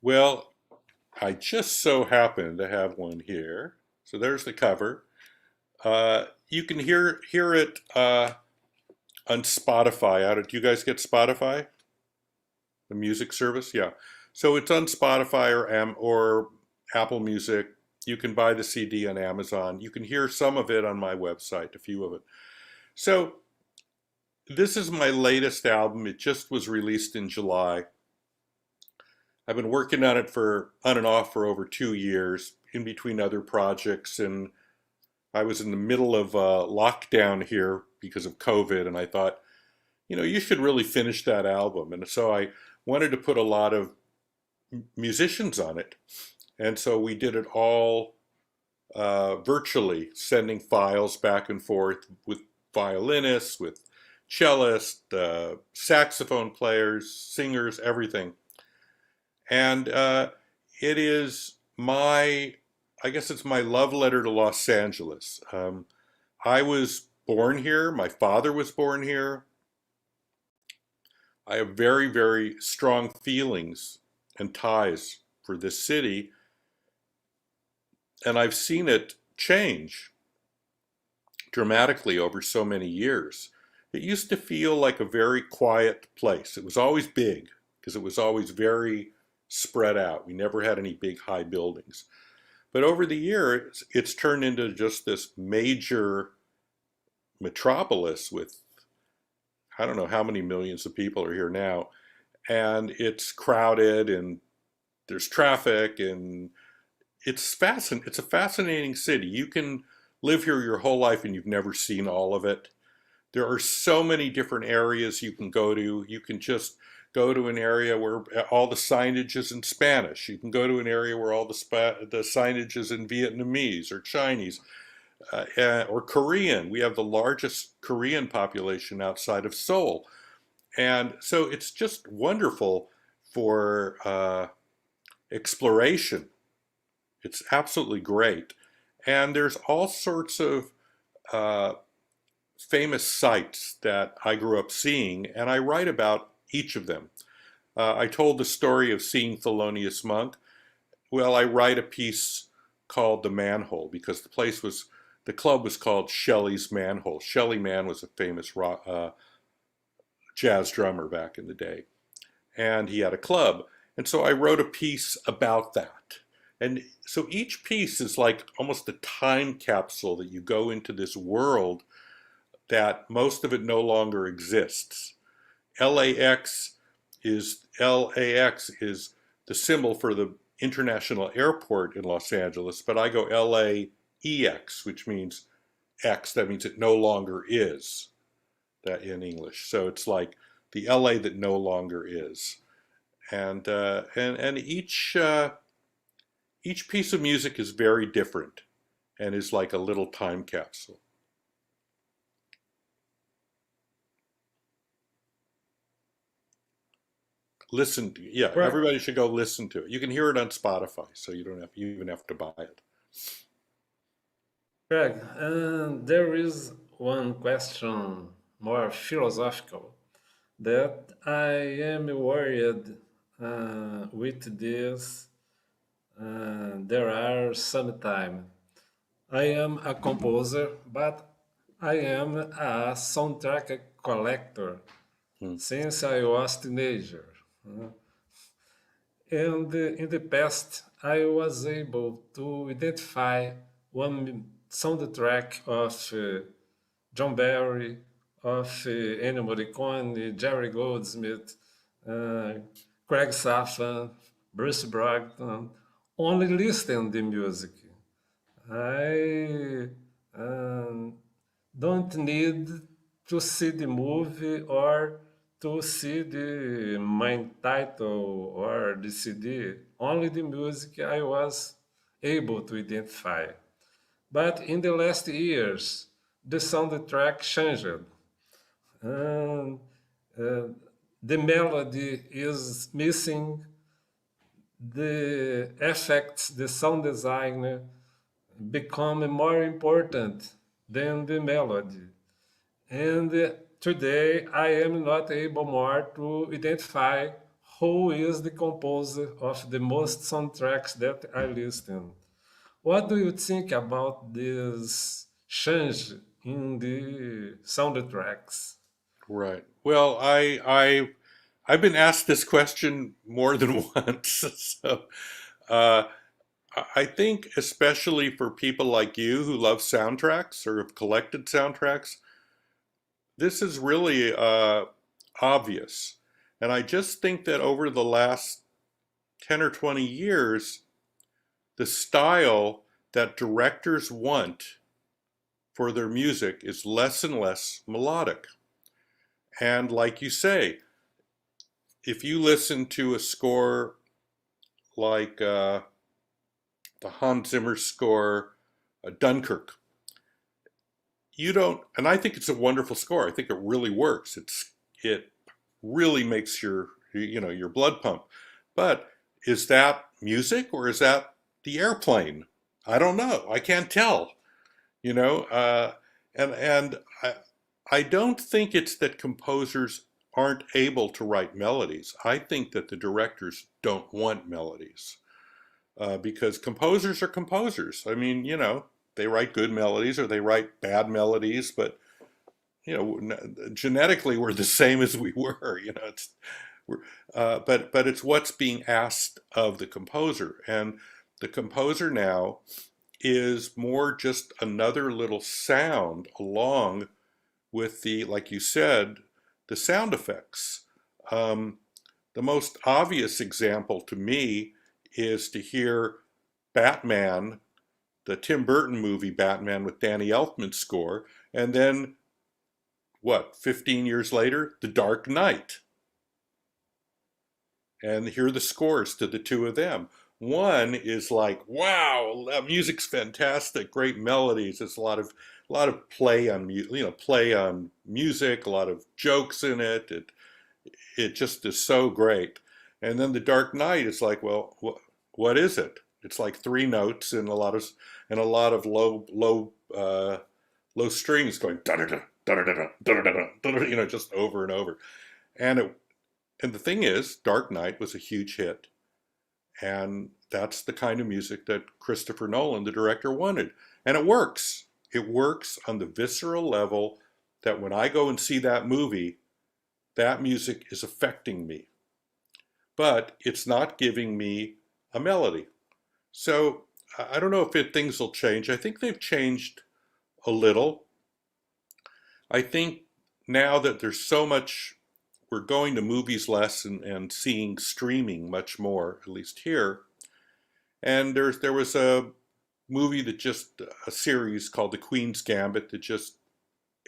Well, I just so happen to have one here. So there's the cover. You can hear it on Spotify. Do you guys get Spotify? The music service? Yeah. So it's on Spotify or Apple Music. You can buy the CD on Amazon. You can hear some of it on my website, a few of it. So this is my latest album. It just was released in July. I've been working on it on and off for over 2 years, in between other projects, and I was in the middle of lockdown here because of COVID, and I thought, you should really finish that album. And so I wanted to put a lot of musicians on it. And so we did it all virtually, sending files back and forth with violinists, with cellists, saxophone players, singers, everything. And it is I guess it's my love letter to Los Angeles. I was born here. My father was born here. I have very, very strong feelings and ties for this city. And I've seen it change dramatically over so many years. It used to feel like a very quiet place. It was always big because it was always very spread out. We never had any big high buildings. But over the years, it's turned into just this major metropolis with, I don't know how many millions of people are here now. And it's crowded and there's traffic, and it's a fascinating city. You can live here your whole life and you've never seen all of it. There are so many different areas you can go to. You can just go to an area where all the signage is in Spanish. You can go to an area where all the signage is in Vietnamese or Chinese or Korean. We have the largest Korean population outside of Seoul. And so it's just wonderful for exploration. It's absolutely great. And there's all sorts of famous sites that I grew up seeing, and I write about each of them. I told the story of seeing Thelonious Monk. Well, I write a piece called The Manhole because the club was called Shelley's Manhole. Shelley Mann was a famous jazz drummer back in the day, and he had a club. And so I wrote a piece about that. And so each piece is like almost a time capsule that you go into this world that most of it no longer exists. LAX is the symbol for the international airport in Los Angeles, but I go LAEX, which means X. That means it no longer is, that in English. So it's like the LA that no longer is. And each piece of music is very different and is like a little time capsule. Right. Everybody should go listen to it. You can hear it on Spotify, so you even have to buy it. Greg, there is one question more philosophical that I am worried with this. There are some time. I am a composer, but I am a soundtrack collector since I was teenager. And in the past, I was able to identify one soundtrack of John Barry, of Ennio Morricone, Jerry Goldsmith, uh, Craig Safan, Bruce Bragdon, only listen the music. I don't need to see the movie or to see the main title or the CD. Only the music I was able to identify. But in the last years, the soundtrack changed. And uh, the melody is missing, the effects, the sound design become more important than the melody. And today I am not able more to identify who is the composer of the most soundtracks that I listen. What do you think about this change in the soundtracks? Right. Well, I've been asked this question more than once. So uh, I think especially for people like you who love soundtracks or have collected soundtracks, this is really obvious. And I just think that over the last 10 or 20 years, the style that directors want for their music is less and less melodic. And like you say, if you listen to a score like the Hans Zimmer score, Dunkirk, you don't, and I think it's a wonderful score. I think it really works. It really makes your blood pump. But is that music or is that the airplane? I don't know. I can't tell. You know, and I don't think it's that composers aren't able to write melodies. I think that the directors don't want melodies because composers are composers. I mean, they write good melodies or they write bad melodies, but genetically we're the same as we were. But it's what's being asked of the composer, and the composer now is more just another little sound along with the, like you said, the sound effects. Um, the most obvious example to me is to hear Batman, the Tim Burton movie Batman with Danny Elfman's score, and then what, 15 years later, The Dark Knight. And hear the scores to the two of them. One is like, wow, that music's fantastic, great melodies. It's a lot of play on play on music, a lot of jokes in it. It just is so great. And then The Dark Knight is like, well, what is it? It's like three notes and a lot of low strings going da da da da da da da da da, just over and over. And the thing is, Dark Knight was a huge hit. And that's the kind of music that Christopher Nolan, the director, wanted. And it works. It works on the visceral level that when I go and see that movie, that music is affecting me. But it's not giving me a melody. So I don't know if things will change. I think they've changed a little. I think now that there's so much, we're going to movies less and seeing streaming much more, at least here. And there was a movie a series called The Queen's Gambit that just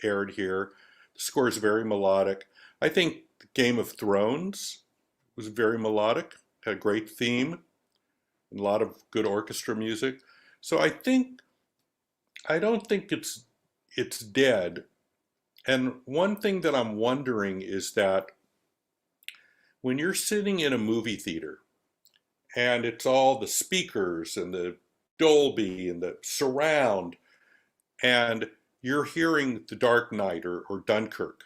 aired here. The score is very melodic. I think Game of Thrones was very melodic, had a great theme, and a lot of good orchestra music. So I don't think it's dead. And one thing that I'm wondering is that when you're sitting in a movie theater and it's all the speakers and the Dolby and the surround, and you're hearing The Dark Knight or Dunkirk,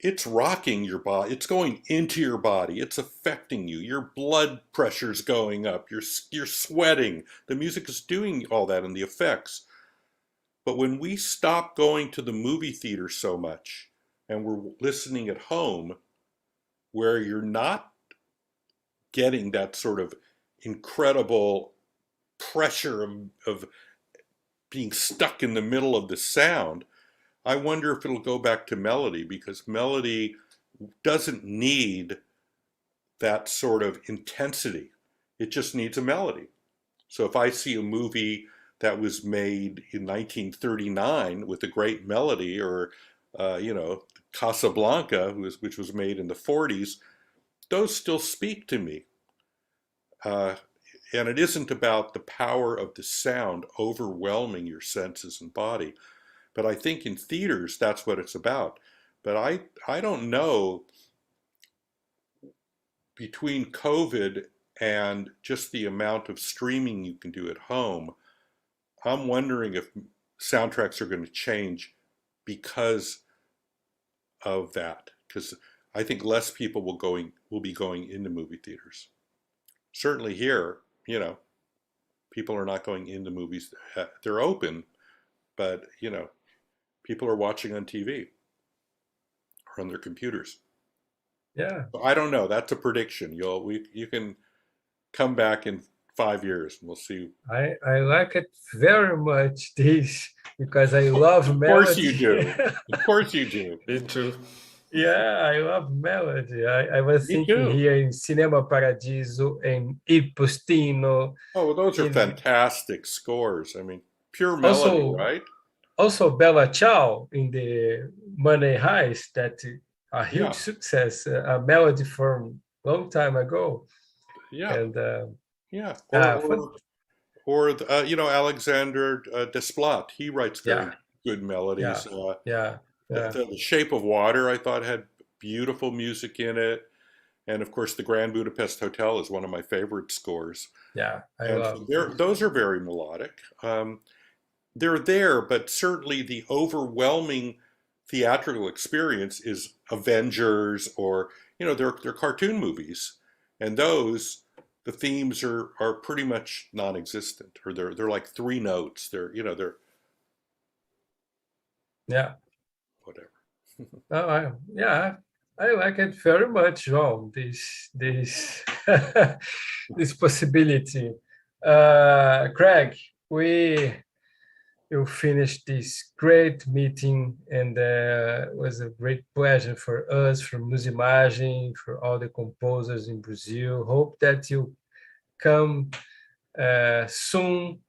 it's rocking your body. It's going into your body. It's affecting you. Your blood pressure's going up. You're sweating. The music is doing all that and the effects. But when we stop going to the movie theater so much and we're listening at home, where you're not getting that sort of incredible pressure of being stuck in the middle of the sound. I wonder if it'll go back to melody, because melody doesn't need that sort of intensity. It just needs a melody. So if I see a movie that was made in 1939 with a great melody, or Casablanca, which was made in the 40s, those still speak to me. And it isn't about the power of the sound overwhelming your senses and body. But I think in theaters, that's what it's about. But I don't know, between COVID and just the amount of streaming you can do at home, I'm wondering if soundtracks are going to change because of that. Because I think less people will be going into movie theaters. Certainly here, people are not going into movies. They're open, but people are watching on TV or on their computers. Yeah, So I don't know. That's a prediction. You can come back in 5 years and we'll see. I like it very much, this, because I love Of course you melody. do. Of course you do. Me too. Yeah, I love melody. I was Me thinking too. here in Cinema Paradiso and Il Postino. Oh, well, those are In fantastic scores. I mean, pure melody, also right? also Bella Ciao in the Money Heist, that a huge Yeah, success, a melody from long time ago. yeah, And yeah. fun, Alexander Desplat. He writes very yeah, good yeah, melodies. yeah, yeah, The Shape of Water, I thought, had beautiful music in it. And of course, the Grand Budapest Hotel is one of my favorite scores. yeah. I And love so this. those are very melodic. They're there, but certainly the overwhelming theatrical experience is Avengers, or they're cartoon movies, and those, the themes are pretty much non-existent, or they're like three notes. They're Yeah. whatever. Yeah, I like it very much, João. This this possibility. Craig, we you finished this great meeting, and it was a great pleasure for us, for Musimagem, for all the composers in Brazil. Hope that you come soon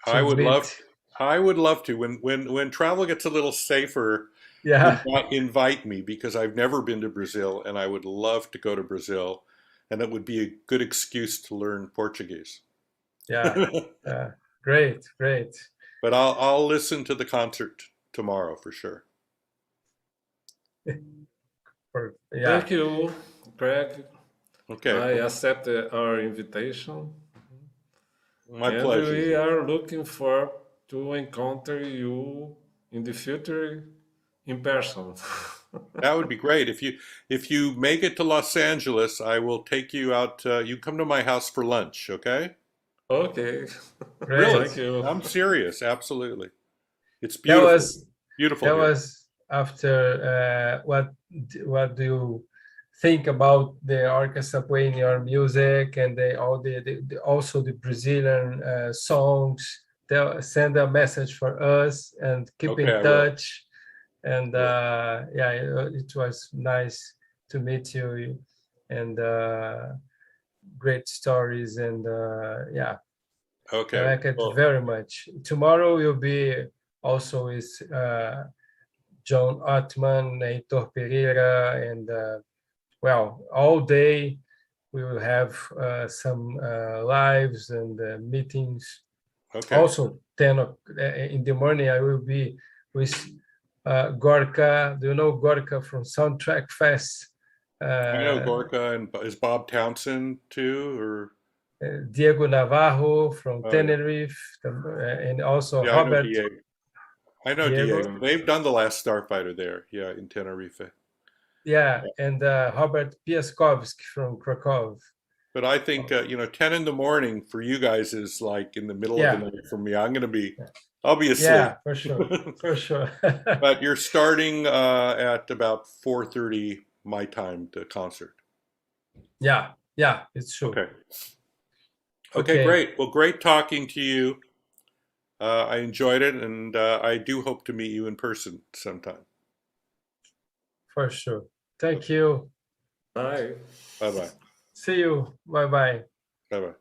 I to would meet. love, I would love to, when travel gets a little safer, Yeah, invite me, because I've never been to Brazil and I would love to go to Brazil, and it would be a good excuse to learn Portuguese. yeah, great, great. But I'll listen to the concert tomorrow for sure. Yeah, Thank you, Greg. Okay, I accept our invitation, my and pleasure. we are looking forward to encounter you in the future in person. That would be great. If you make it to Los Angeles, I will take you out. You come to my house for lunch, okay? Okay. great. Really, Thank you. I'm serious. Absolutely, it's That beautiful, was beautiful that here. was after what do you think about the orchestra playing your music, and all also the Brazilian songs? Send a message for us and keep Okay, in I will. touch. And I will. yeah, it was nice to meet you, and great stories, and yeah, I Okay. like it Well, very much. Tomorrow will be also with John Ottman, Heitor Pereira, and well, all day we will have some lives and meetings. okay. Also, in the morning, I will be with Gorka. Do you know Gorka from Soundtrack Fest? I know Uh, Gorka, and is Bob Townsend too, or Diego Navarro from oh yeah, Tenerife, and also yeah, I know Robert Diego. I know Diego. Diego. They've done the Last Starfighter there, yeah, in Tenerife. Yeah, Yeah. and Robert Piaskowski from Krakow. But I think 10 in the morning for you guys is like in the middle of the Yeah, night for me. I'll be asleep. yeah, for sure, for sure. But you're starting at about 4:30 my time, the concert. Yeah, yeah, it's true. Okay. Okay, Okay, great. Well, great talking to you. I enjoyed it, and I do hope to meet you in person sometime. For sure. Thank you. Bye. Bye bye. See you. Bye bye. Bye bye.